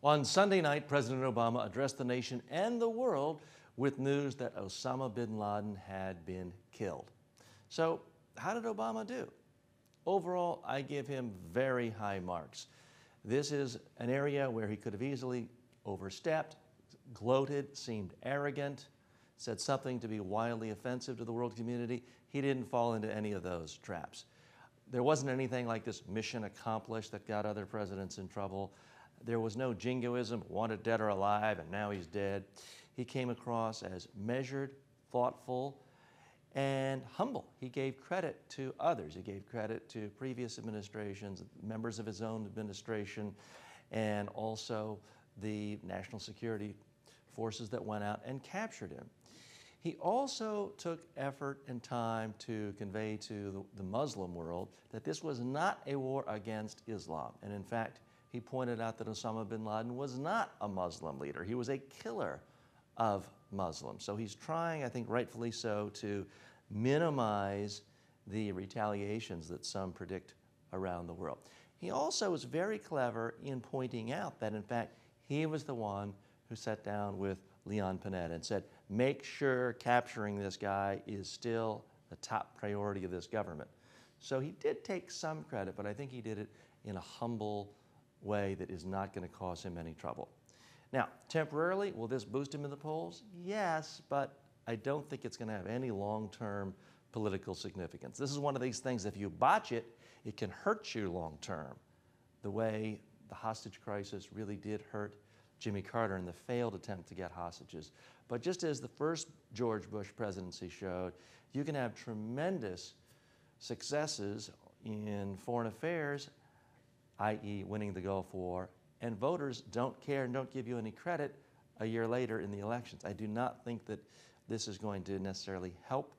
On Sunday night, President Obama addressed the nation and the world with news that Osama bin Laden had been killed. So, how did Obama do? Overall, I give him very high marks. This is an area where he could have easily overstepped, gloated, seemed arrogant, said something to be wildly offensive to the world community. He didn't fall into any of those traps. There wasn't anything like this mission accomplished that got other presidents in trouble. There was no jingoism, wanted dead or alive, and now he's dead. He came across as measured, thoughtful, and humble. He gave credit to others. He gave credit to previous administrations, members of his own administration, and also the national security forces that went out and captured him. He also took effort and time to convey to the Muslim world that this was not a war against Islam. And in fact, he pointed out that Osama bin Laden was not a Muslim leader. He was a killer of Muslims. So he's trying, I think rightfully so, to minimize the retaliations that some predict around the world. He also was very clever in pointing out that, in fact, he was the one who sat down with Leon Panetta and said, make sure capturing this guy is still the top priority of this government. So he did take some credit, but I think he did it in a humble way that is not going to cause him any trouble. Now, temporarily, will this boost him in the polls? Yes, but I don't think it's going to have any long-term political significance. This is one of these things, if you botch it, it can hurt you long-term, the way the hostage crisis really did hurt Jimmy Carter in the failed attempt to get hostages. But just as the first George Bush presidency showed, you can have tremendous successes in foreign affairs, i.e. winning the Gulf War, and voters don't care and don't give you any credit a year later in the elections. I do not think that this is going to necessarily help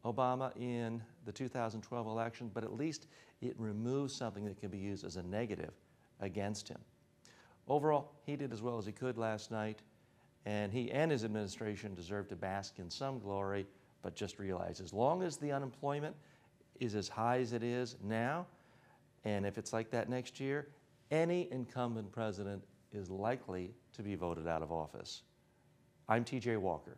Obama in the 2012 election, but at least it removes something that can be used as a negative against him. Overall, he did as well as he could last night, and he and his administration deserve to bask in some glory, but just realize as long as the unemployment is as high as it is now, and if it's like that next year, any incumbent president is likely to be voted out of office. I'm TJ Walker.